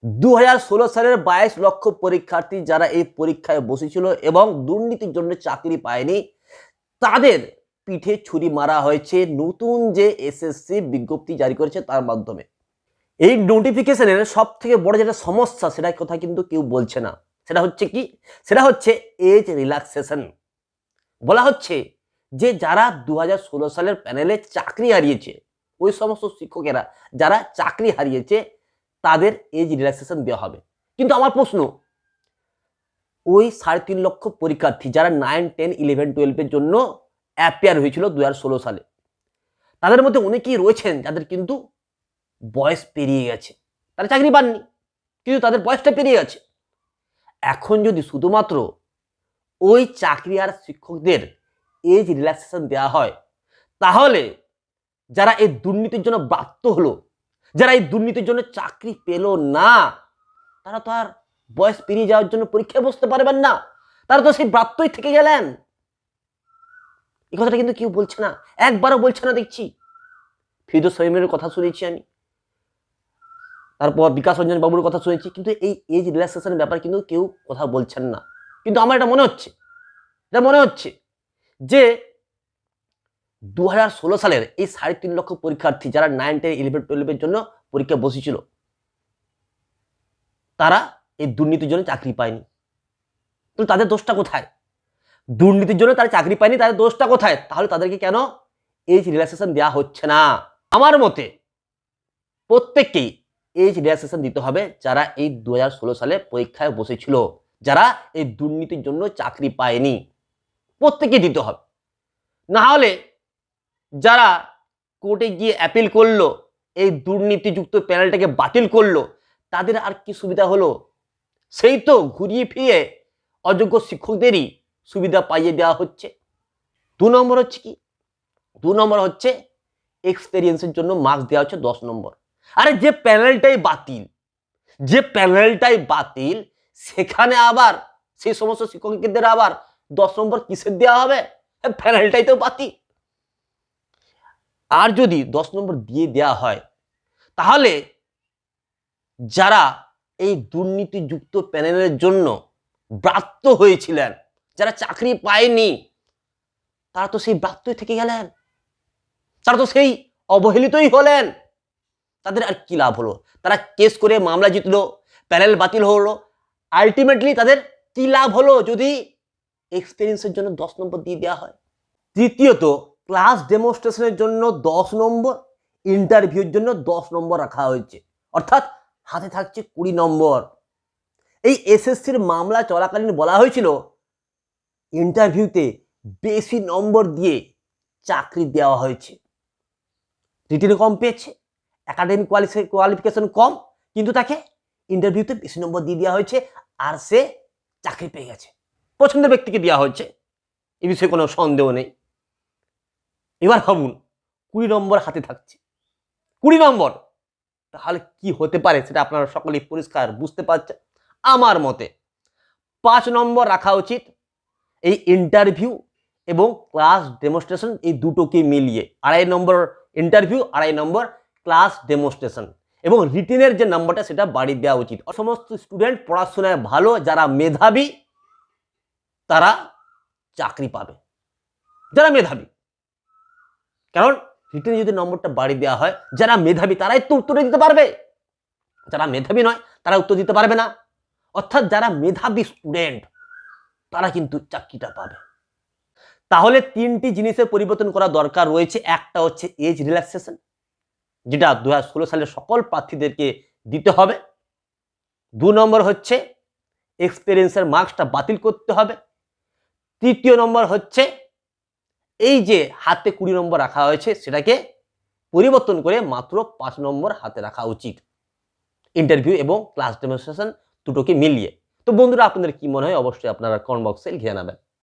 2016 সালের 22 লক্ষ পরীক্ষার্থী যারা এই পরীক্ষায় বসেছিল এবং দুর্নীতির জন্য চাকরি পায়নি, তাদের পিঠে ছুরি মারা হয়েছে নতুন যে এসএসসি বিজ্ঞপ্তি জারি করেছে তার মাধ্যমে। এই নোটিফিকেশনের সবথেকে বড় যেটা সমস্যা, সেটা কথা কিন্তু কেউ বলছে না। সেটা হচ্ছে কি? সেটা হচ্ছে এজ রিল্যাক্সেশন। বলা হচ্ছে যে যারা 2016 সালের প্যানেলে চাকরি হারিয়েছে, ওই সমস্ত শিক্ষকেরা যারা চাকরি হারিয়েছে তাদের এজ রিল্যাক্সেশন দেওয়া হবে। কিন্তু আমার প্রশ্ন, ওই 3.5 লক্ষ পরীক্ষার্থী যারা 9, 10, 11, 12 এর জন্য অ্যাপিয়ার হয়েছিল 2016 সালে, তাদের মধ্যে অনেকেই রয়েছেন যাদের কিন্তু বয়স পেরিয়ে গেছে, তারা চাকরি পাননি, কিন্তু তাদের বয়সটা পেরিয়ে গেছে। এখন যদি শুধুমাত্র ওই চাকরি আর শিক্ষকদের এজ রিল্যাক্সেশন দেওয়া হয়, তাহলে যারা এই দুর্নীতির জন্য বাধ্য হলো, যারা এই দুর্নীতির জন্য চাকরি পেল না, তারা তো আর বয়স পেরিয়ে যাওয়ার জন্য পরীক্ষায় বসতে পারবেন না, তারা তো সেই ব্রাত্যই থেকে গেলেন। এই কথাটা কিন্তু কেউ বলছে না, একবারও বলছে না দেখছি। ফিরদৌস সামিমের কথা শুনেছি আমি, তারপর বিকাশ রঞ্জন বাবুর কথা শুনেছি, কিন্তু এই এজ রিল্যাক্সেশনের ব্যাপারে কিন্তু কেউ কথা বলছেন না। কিন্তু আমার এটা মনে হচ্ছে যে 2016 সালের এই 3.5 লক্ষ পরীক্ষার্থী যারা 9, 10, 11, 12 এর জন্য পরীক্ষা বসেছিল, তারা এই দুর্নীতির জন্য চাকরি পায়নি। তো তাদের দোষটা কোথায়? দুর্নীতির জন্য তারা চাকরি পায়নি, তাদের দোষটা কোথায়? তাহলে তাদেরকে কেন এজ রিল্যাক্সেশন দেওয়া হচ্ছে না? আমার মতে প্রত্যেককেই এজ রিল্যাক্সেশন দিতে হবে যারা এই 2016 সালে পরীক্ষায় বসেছিল, যারা এই দুর্নীতির জন্য চাকরি পায়নি, প্রত্যেককে দিতে হবে। না হলে যারা কোর্টে গিয়ে অ্যাপিল করলো, এই দুর্নীতিযুক্ত প্যানেলটাকে বাতিল করলো, তাদের আর কি সুবিধা হলো? সেই তো ঘুরিয়ে ফিরিয়ে অযোগ্য শিক্ষকদেরই সুবিধা পাইয়ে দেওয়া হচ্ছে। 2 নম্বর হচ্ছে কি? 2 নম্বর হচ্ছে এক্সপেরিয়েন্সের জন্য মার্কস দেওয়া হচ্ছে 10 নম্বর। আরে যে প্যানেলটাই বাতিল, সেখানে আবার সেই সমস্ত শিক্ষকদের আবার 10 নম্বর কিসের দেওয়া হবে? প্যানেলটাই তো বাতিল। আর যদি 10 নম্বর দিয়ে দেওয়া হয়, তাহলে যারা এই দুর্নীতিযুক্ত প্যানেলের জন্য ব্রাত্য হয়েছিলেন, যারা চাকরি পায়নি, তারা তো সেই ব্রাত্যই থেকে গেলেন, তারা তো সেই অবহেলিতই হলেন। তাদের আর কি লাভ হলো? তারা কেস করে মামলা জিতলো, প্যানেল বাতিল হলো, আলটিমেটলি তাদের কি লাভ হলো যদি এক্সপেরিয়েন্সের জন্য 10 নম্বর দিয়ে দেওয়া হয়? তৃতীয়ত, ক্লাস ডেমনস্ট্রেশনের জন্য 10 নম্বর, ইন্টারভিউর জন্য 10 নম্বর রাখা হয়েছে, অর্থাৎ হাতে থাকছে 20 নম্বর। এই এসএসসির মামলা চলাকালীন বলা হয়েছিল ইন্টারভিউতে বেশি নম্বর দিয়ে চাকরি দেওয়া হয়েছে। রিটেনে কম পেয়েছে, একাডেমিক কোয়ালিফিকেশন কম, কিন্তু তাকে ইন্টারভিউতে বেশি নম্বর দিয়ে দেওয়া হয়েছে, আর সে চাকরি পেয়ে গেছে। পছন্দের ব্যক্তিকে দেওয়া হয়েছে, এ বিষয়ে কোনো সন্দেহ নেই। এবার ভাবুন, 20 নম্বর হাতে থাকছে, 20 নম্বর, তাহলে কি হতে পারে সেটা আপনারা সকলেই পরিষ্কার বুঝতে পারছেন। আমার মতে 5 নম্বর রাখা উচিত এই ইন্টারভিউ এবং ক্লাস ডেমনস্ট্রেশন, এই দুটোকে মিলিয়ে 2.5 নম্বর ইন্টারভিউ, 2.5 নম্বর ক্লাস ডেমনস্ট্রেশন, এবং রিটেনের যে নাম্বারটা সেটা বাড়িয়ে দেওয়া উচিত। সমস্ত স্টুডেন্ট পড়াশোনায় ভালো, যারা মেধাবী, তারা চাকরি পাবে, যারা মেধাবী। কারণ রিটেনে যদি নম্বরটা বাড়িয়ে দেওয়া হয়, যারা মেধাবী তারাই তো উত্তর দিতে পারবে, যারা মেধাবী নয় তারা উত্তর দিতে পারবে না। অর্থাৎ যারা মেধাবী স্টুডেন্ট তারা কিন্তু চাকরিটা পাবে। তাহলে 3টি জিনিসের পরিবর্তন করা দরকার রয়েছে। একটা হচ্ছে এজ রিল্যাক্সেশন, যেটা 2016 সালের সকল প্রার্থীদেরকে দিতে হবে। 2 নম্বর হচ্ছে এক্সপেরিয়েন্সের মার্কসটা বাতিল করতে হবে। 3য় নম্বর হচ্ছে এই যে হাতে 20 নম্বর রাখা হয়েছে, সেটাকে পরিবর্তন করে মাত্র 5 নম্বর হাতে রাখা উচিত, ইন্টারভিউ এবং ক্লাস ডেমনস্ট্রেশন দুটোকে মিলিয়ে। তো বন্ধুরা, আপনাদের কি মনে হয় অবশ্যই আপনারা কমেন্ট বক্সে লিখে জানাবেন।